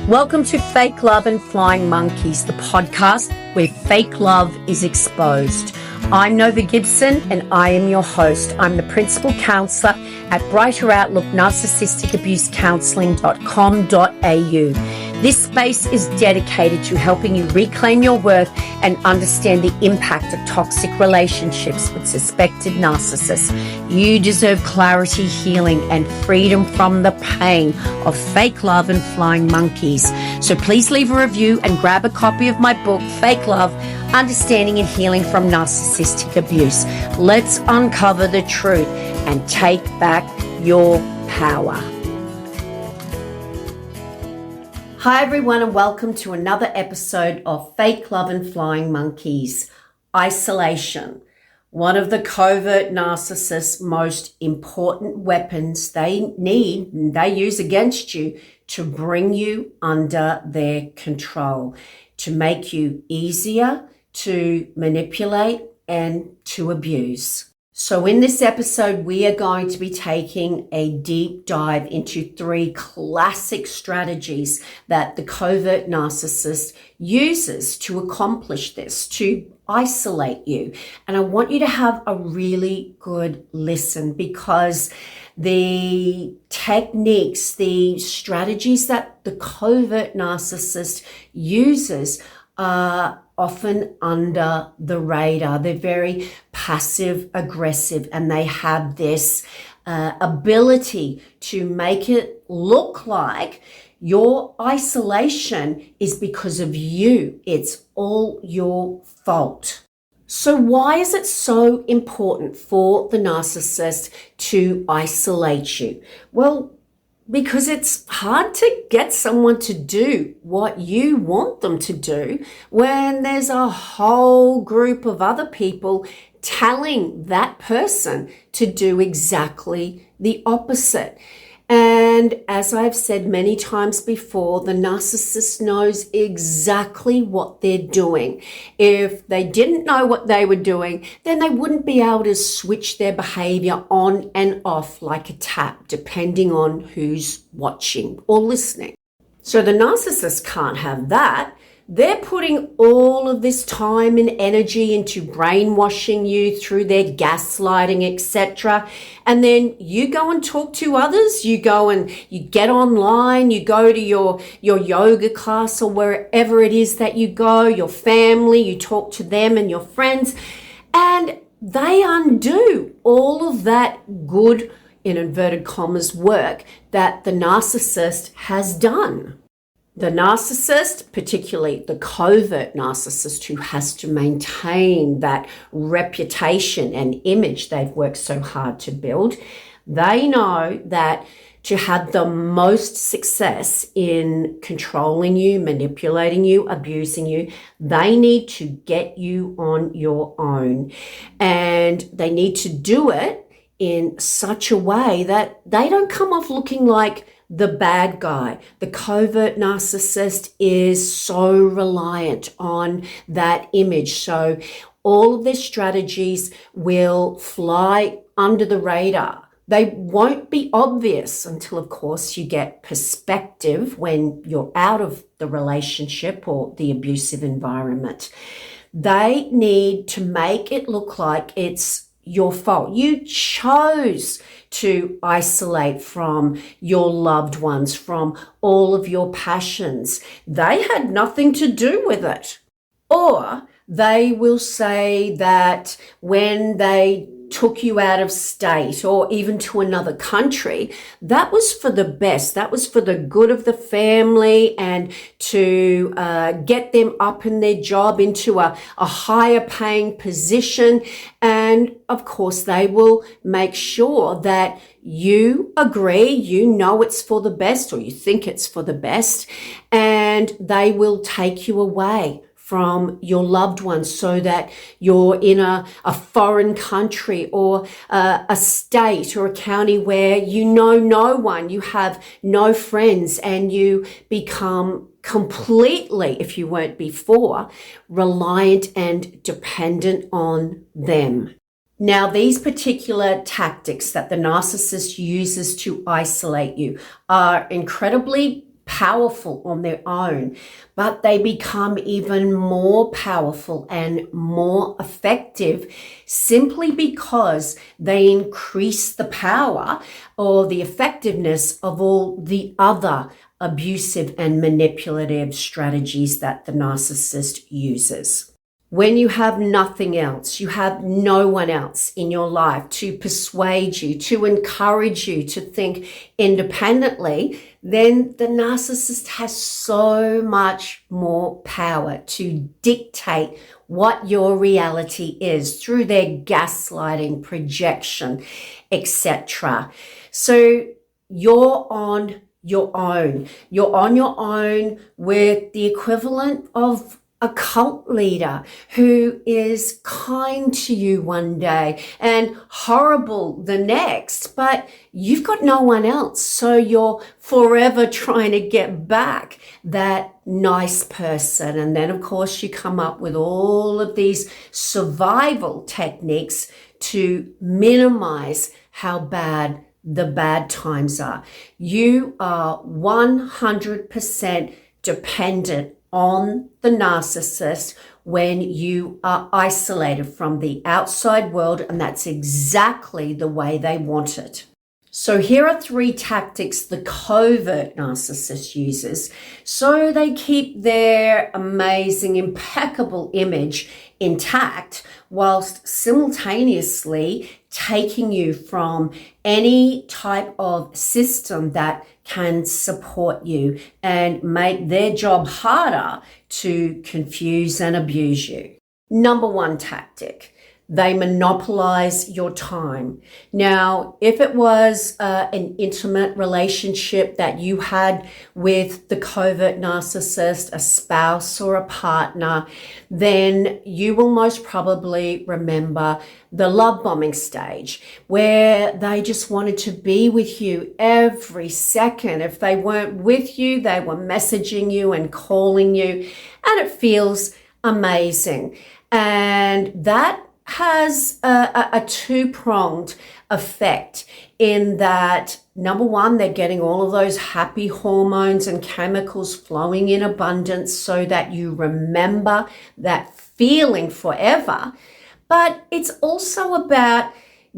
Welcome to Fake Love and Flying Monkeys, the podcast where fake love is exposed. I'm Nova Gibson and I am your host. I'm the principal counsellor at Brighter Outlook Narcissistic Abuse Counselling.com.au. This space is dedicated to helping you reclaim your worth and understand the impact of toxic relationships with suspected narcissists. You deserve clarity, healing, and freedom from the pain of fake love and flying monkeys. So please leave a review and grab a copy of my book, Fake Love, Understanding and Healing from Narcissistic Abuse. Let's uncover the truth and take back your power. Hi everyone, and welcome to another episode of Fake Love and Flying Monkeys. Isolation. One of the covert narcissists' most important weapons they need and they use against you to bring you under their control, to make you easier to manipulate and to abuse. So in this episode, we are going to be taking a deep dive into 3 classic strategies that the covert narcissist uses to accomplish this, to isolate you. And I want you to have a really good listen, because the techniques, the strategies that the covert narcissist uses are often under the radar. They're very passive aggressive, and they have this ability to make it look like your isolation is because of you. It's all your fault. So why is it so important for the narcissist to isolate you? Well, because it's hard to get someone to do what you want them to do when there's a whole group of other people telling that person to do exactly the opposite. And as I've said many times before, the narcissist knows exactly what they're doing. If they didn't know what they were doing, then they wouldn't be able to switch their behavior on and off like a tap, depending on who's watching or listening. So the narcissist can't have that. They're putting all of this time and energy into brainwashing you through their gaslighting, etc. And then you go and talk to others. You go and you get online. You go to your yoga class or wherever it is that you go, your family. You talk to them and your friends. And they undo all of that good, in inverted commas, work that the narcissist has done. The narcissist, particularly the covert narcissist who has to maintain that reputation and image they've worked so hard to build, they know that to have the most success in controlling you, manipulating you, abusing you, they need to get you on your own. And they need to do it in such a way that they don't come off looking like the bad guy. The covert narcissist is so reliant on that image. So all of their strategies will fly under the radar. They won't be obvious until, of course, you get perspective when you're out of the relationship or the abusive environment. They need to make it look like it's your fault. You chose to isolate from your loved ones, from all of your passions. They had nothing to do with it. Or they will say that when they took you out of state or even to another country, that was for the best. That was for the good of the family and to get them up in their job into a higher paying position. And of course, they will make sure that you agree, you know it's for the best, or you think it's for the best, and they will take you away from your loved ones so that you're in a foreign country or a state or a county where you know no one, you have no friends, and you become completely, if you weren't before, reliant and dependent on them. Now, these particular tactics that the narcissist uses to isolate you are incredibly powerful on their own, but they become even more powerful and more effective simply because they increase the power or the effectiveness of all the other abusive and manipulative strategies that the narcissist uses. When you have nothing else, you have no one else in your life to persuade you, to encourage you to think independently, then the narcissist has so much more power to dictate what your reality is through their gaslighting, projection, etc. So you're on your own. You're on your own with the equivalent of a cult leader who is kind to you one day and horrible the next, but you've got no one else. So you're forever trying to get back that nice person. And then, of course, you come up with all of these survival techniques to minimize how bad the bad times are. You are 100% dependent on the narcissist when you are isolated from the outside world, and that's exactly the way they want it. So here are 3 tactics the covert narcissist uses so they keep their amazing, impeccable image intact whilst simultaneously taking you from any type of system that can support you and make their job harder to confuse and abuse you. Number 1 tactic. They monopolize your time. Now, if it was an intimate relationship that you had with the covert narcissist, a spouse or a partner, then you will most probably remember the love bombing stage where they just wanted to be with you every second. If they weren't with you, they were messaging you and calling you, and it feels amazing. And that has a two-pronged effect in that, number 1, they're getting all of those happy hormones and chemicals flowing in abundance so that you remember that feeling forever. But it's also about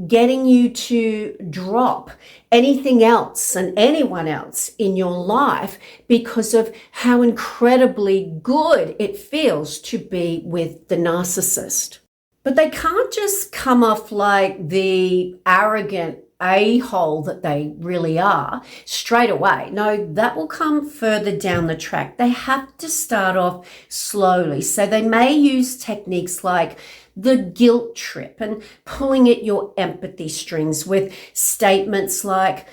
getting you to drop anything else and anyone else in your life because of how incredibly good it feels to be with the narcissist. But they can't just come off like the arrogant a-hole that they really are straight away. No, that will come further down the track. They have to start off slowly. So they may use techniques like the guilt trip and pulling at your empathy strings with statements like,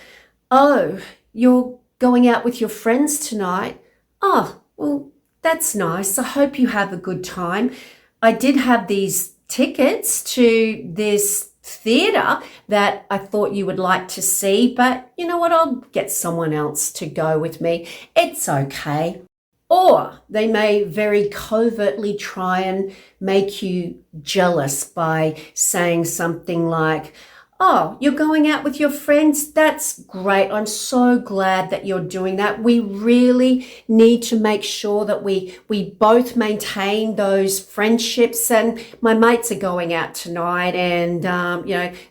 "Oh, you're going out with your friends tonight? Oh, well, that's nice. I hope you have a good time. I did have these tickets to this theater that I thought you would like to see, but you know what? I'll get someone else to go with me. It's okay." Or they may very covertly try and make you jealous by saying something like, "Oh, you're going out with your friends? That's great. I'm so glad that you're doing that. We really need to make sure that we both maintain those friendships. And my mates are going out tonight and,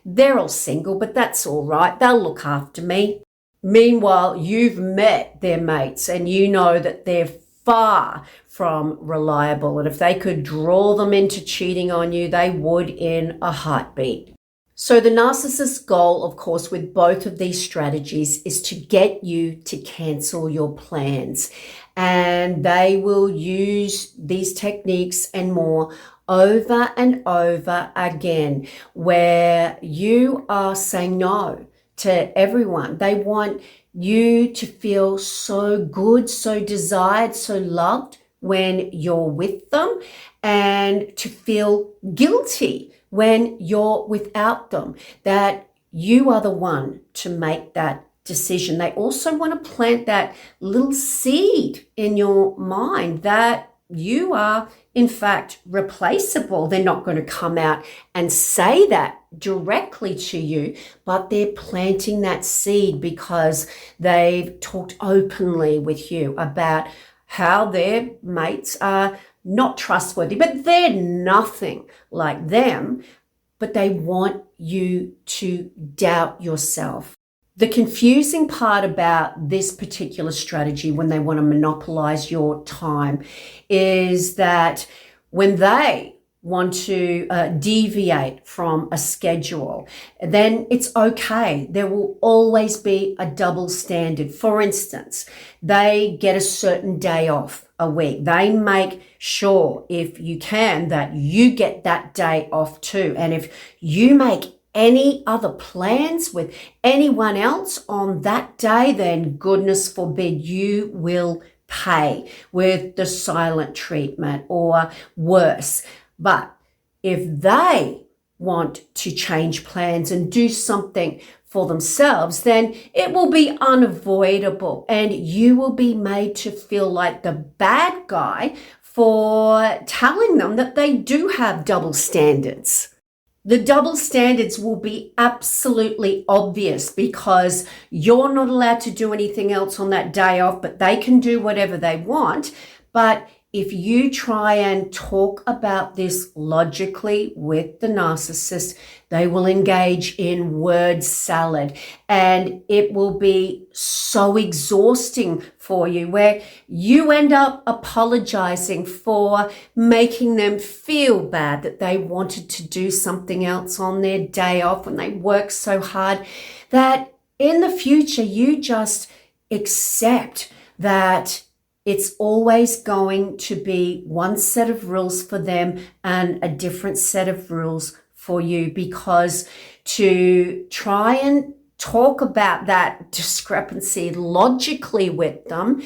they're all single, but that's all right. They'll look after me." Meanwhile, you've met their mates and you know that they're far from reliable. And if they could draw them into cheating on you, they would in a heartbeat. So the narcissist's goal, of course, with both of these strategies is to get you to cancel your plans. And they will use these techniques and more over and over again, where you are saying no to everyone. They want you to feel so good, so desired, so loved when you're with them, and to feel guilty when you're without them, that you are the one to make that decision. They also want to plant that little seed in your mind that you are in fact replaceable. They're not going to come out and say that directly to you, but they're planting that seed because they've talked openly with you about how their mates are not trustworthy, but they're nothing like them, but they want you to doubt yourself. The confusing part about this particular strategy when they want to monopolize your time is that when they want to deviate from a schedule, then it's okay. There will always be a double standard. For instance, they get a certain day off a week. They make sure, if you can, that you get that day off too. And if you make any other plans with anyone else on that day, then goodness forbid you will pay with the silent treatment or worse. But if they want to change plans and do something for themselves, then it will be unavoidable and you will be made to feel like the bad guy for telling them that they do have double standards. The double standards will be absolutely obvious because you're not allowed to do anything else on that day off, but they can do whatever they want. But if you try and talk about this logically with the narcissist, they will engage in word salad and it will be so exhausting for you where you end up apologizing for making them feel bad that they wanted to do something else on their day off when they worked so hard, that in the future you just accept that it's always going to be one set of rules for them and a different set of rules for you, because to try and talk about that discrepancy logically with them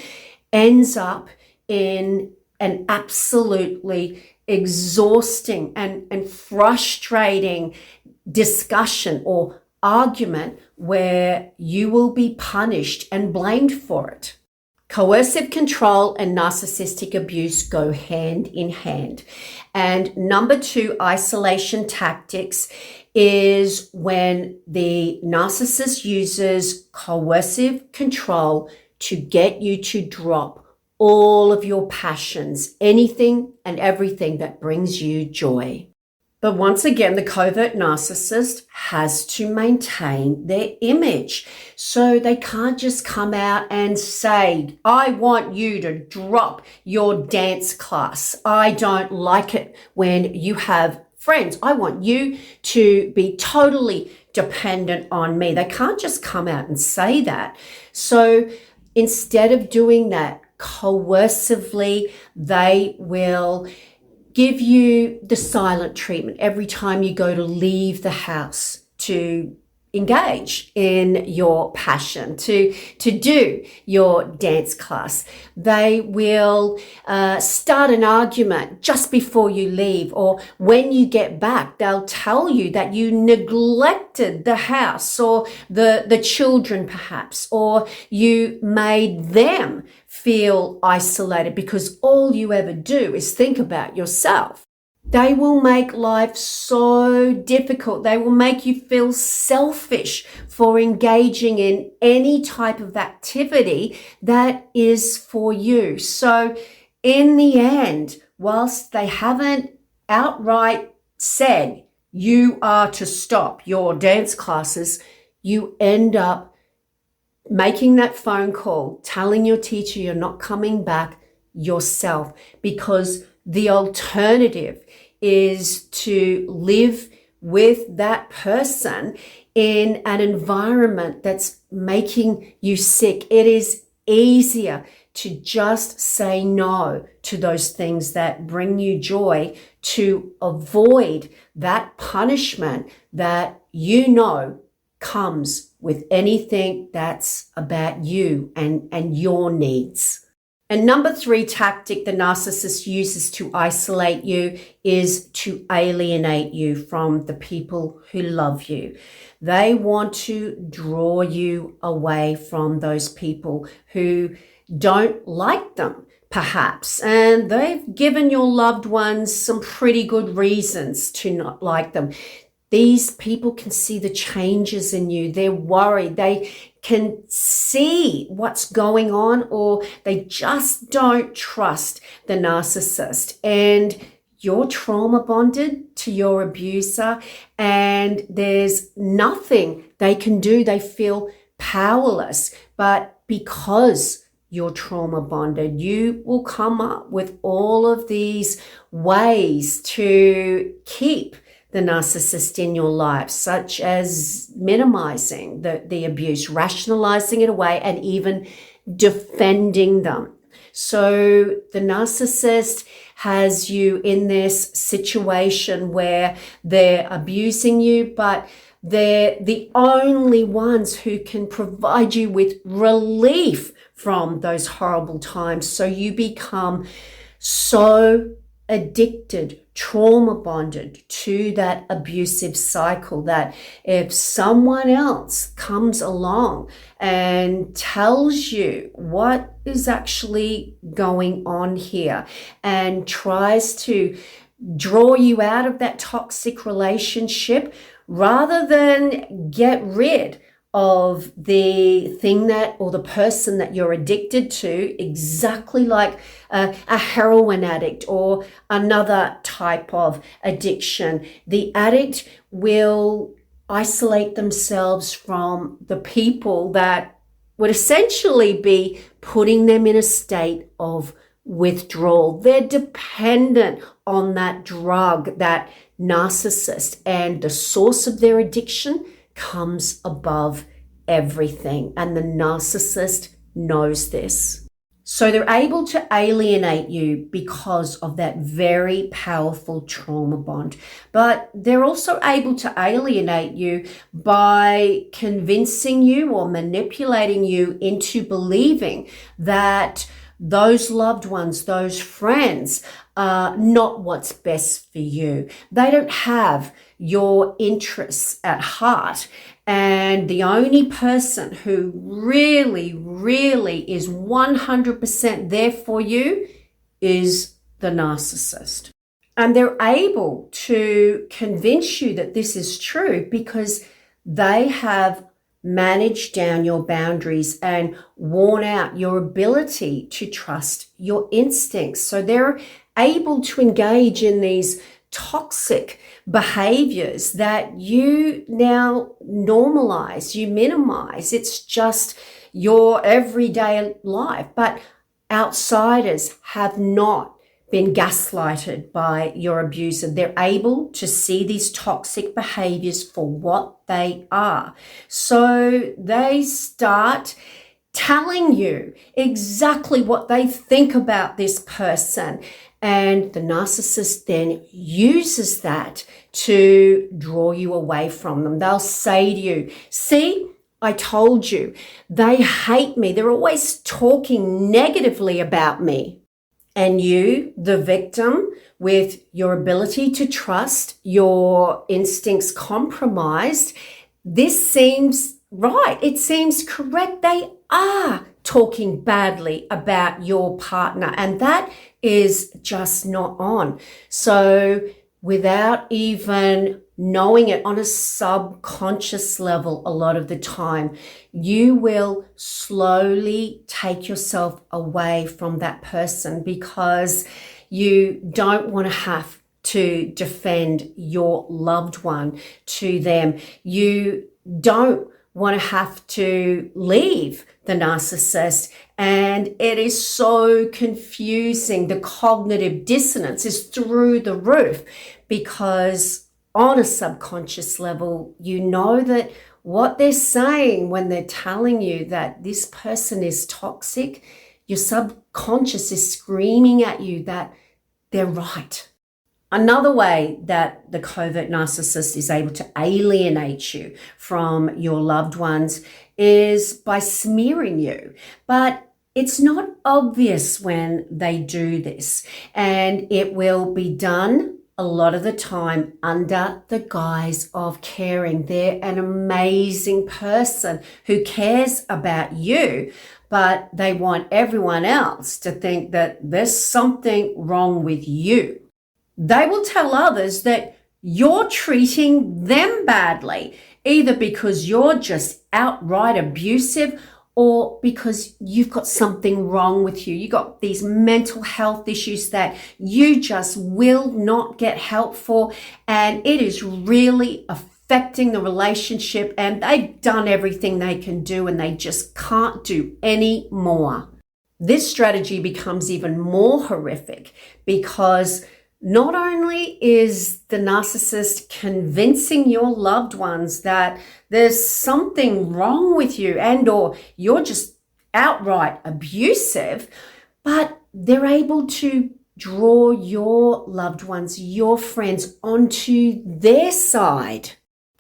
ends up in an absolutely exhausting and frustrating discussion or argument where you will be punished and blamed for it. Coercive control and narcissistic abuse go hand in hand. And number 2, isolation tactics is when the narcissist uses coercive control to get you to drop all of your passions, anything and everything that brings you joy. But once again, the covert narcissist has to maintain their image. So they can't just come out and say, I want you to drop your dance class. I don't like it when you have friends. I want you to be totally dependent on me. They can't just come out and say that. So instead of doing that coercively, they will give you the silent treatment every time you go to leave the house to engage in your passion, to do your dance class. They will start an argument just before you leave, or when you get back, they'll tell you that you neglected the house or the children perhaps, or you made them feel isolated because all you ever do is think about yourself. They will make life so difficult. They will make you feel selfish for engaging in any type of activity that is for you. So in the end, whilst they haven't outright said you are to stop your dance classes, you end up making that phone call, telling your teacher you're not coming back yourself, because the alternative is to live with that person in an environment that's making you sick. It is easier to just say no to those things that bring you joy, to avoid that punishment that you know comes with anything that's about you and your needs. And number 3 tactic the narcissist uses to isolate you is to alienate you from the people who love you. They want to draw you away from those people who don't like them, perhaps, and they've given your loved ones some pretty good reasons to not like them. These people can see the changes in you. They're worried. They can see what's going on, or they just don't trust the narcissist. And you're trauma bonded to your abuser, and there's nothing they can do. They feel powerless. But because you're trauma bonded, you will come up with all of these ways to keep the narcissist in your life, such as minimizing the abuse, rationalizing it away, and even defending them. So the narcissist has you in this situation where they're abusing you, but they're the only ones who can provide you with relief from those horrible times. So you become so addicted, trauma bonded to that abusive cycle that if someone else comes along and tells you what is actually going on here and tries to draw you out of that toxic relationship, rather than get rid of the thing that, or the person that you're addicted to, exactly like a heroin addict or another type of addiction, the addict will isolate themselves from the people that would essentially be putting them in a state of withdrawal. They're dependent on that drug, that narcissist, and the source of their addiction comes above everything. And the narcissist knows this. So they're able to alienate you because of that very powerful trauma bond. But they're also able to alienate you by convincing you or manipulating you into believing that those loved ones, those friends, are not what's best for you. They don't have your interests at heart. And the only person who really, really is 100% there for you is the narcissist. And they're able to convince you that this is true because they have managed down your boundaries and worn out your ability to trust your instincts. So they're able to engage in these toxic behaviors that you now normalize, you minimize. It's just your everyday life. But outsiders have not been gaslighted by your abuser. They're able to see these toxic behaviors for what they are. So they start telling you exactly what they think about this person. And the narcissist then uses that to draw you away from them. They'll say to you, see, I told you, they hate me. They're always talking negatively about me. And you, the victim, with your ability to trust, your instincts compromised, this seems right. It seems correct. They are talking badly about your partner, and that is just not on. So without even knowing it on a subconscious level, a lot of the time, you will slowly take yourself away from that person because you don't want to have to defend your loved one to them. You don't want to have to leave the narcissist, and it is so confusing. The cognitive dissonance is through the roof because on a subconscious level, you know that what they're saying when they're telling you that this person is toxic, your subconscious is screaming at you that they're right. Another way that the covert narcissist is able to alienate you from your loved ones is by smearing you. But it's not obvious when they do this, and it will be done a lot of the time under the guise of caring. They're an amazing person who cares about you, but they want everyone else to think that there's something wrong with you. They will tell others that you're treating them badly, either because you're just outright abusive or because you've got something wrong with you. You got these mental health issues that you just will not get help for, and it is really affecting the relationship, and they've done everything they can do and they just can't do any more. This strategy becomes even more horrific because not only is the narcissist convincing your loved ones that there's something wrong with you and or you're just outright abusive, but they're able to draw your loved ones, your friends, onto their side.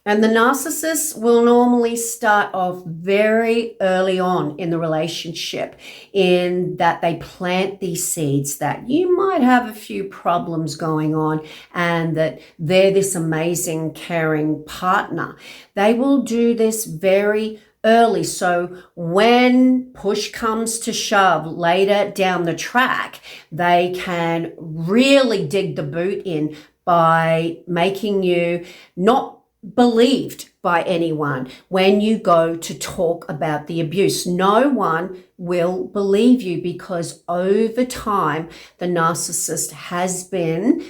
And the narcissist will normally start off very early on in the relationship, in that they plant these seeds that you might have a few problems going on and that they're this amazing, caring partner. They will do this very early. So when push comes to shove later down the track, they can really dig the boot in by making you not believed by anyone when you go to talk about the abuse. No one will believe you because over time, the narcissist has been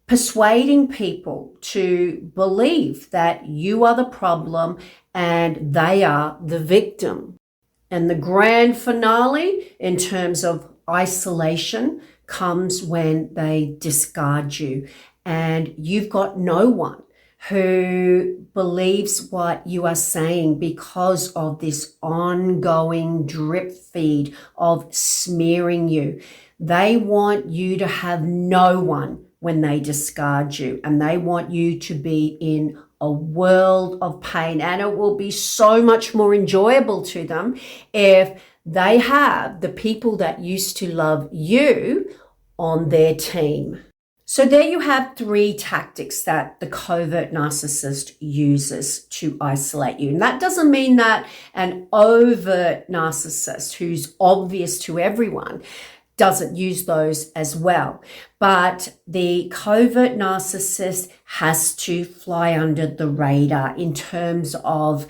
persuading people to believe that you are the problem and they are the victim. And the grand finale in terms of isolation comes when they discard you and you've got no one who believes what you are saying because of this ongoing drip feed of smearing you. They want you to have no one when they discard you, and they want you to be in a world of pain. And it will be so much more enjoyable to them if they have the people that used to love you on their team. So there you have 3 tactics that the covert narcissist uses to isolate you. And that doesn't mean that an overt narcissist who's obvious to everyone doesn't use those as well. But the covert narcissist has to fly under the radar in terms of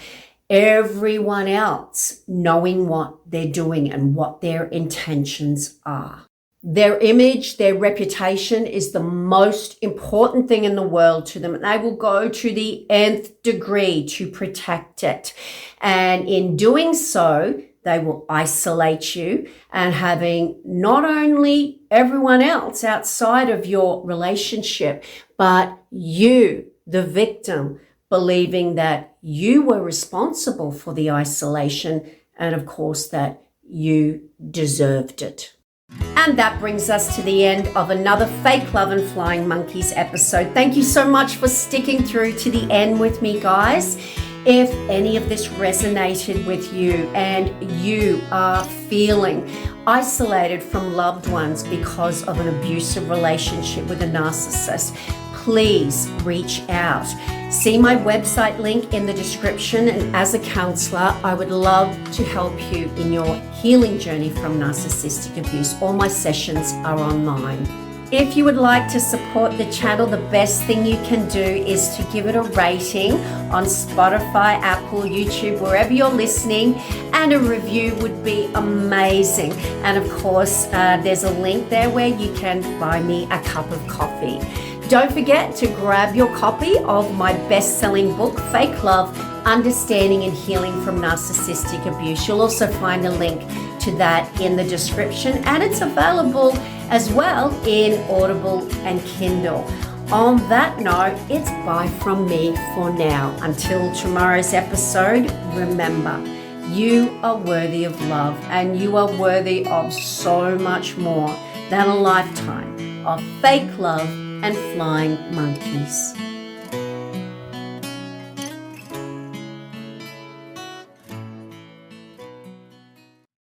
everyone else knowing what they're doing and what their intentions are. Their image, their reputation is the most important thing in the world to them. And they will go to the nth degree to protect it. And in doing so, they will isolate you, and having not only everyone else outside of your relationship, but you, the victim, believing that you were responsible for the isolation and, of course, that you deserved it. And that brings us to the end of another Fake Love and Flying Monkeys episode. Thank you so much for sticking through to the end with me, guys. If any of this resonated with you and you are feeling isolated from loved ones because of an abusive relationship with a narcissist, please reach out. See my website link in the description, and as a counselor, I would love to help you in your healing journey from narcissistic abuse. All my sessions are online. If you would like to support the channel, the best thing you can do is to give it a rating on Spotify, Apple, YouTube, wherever you're listening, and a review would be amazing. And of course, there's a link there where you can buy me a cup of coffee. Don't forget to grab your copy of my best-selling book, Fake Love, Understanding and Healing from Narcissistic Abuse. You'll also find a link to that in the description, and it's available as well in Audible and Kindle. On that note, it's bye from me for now. Until tomorrow's episode, remember, you are worthy of love, and you are worthy of so much more than a lifetime of fake love and flying monkeys.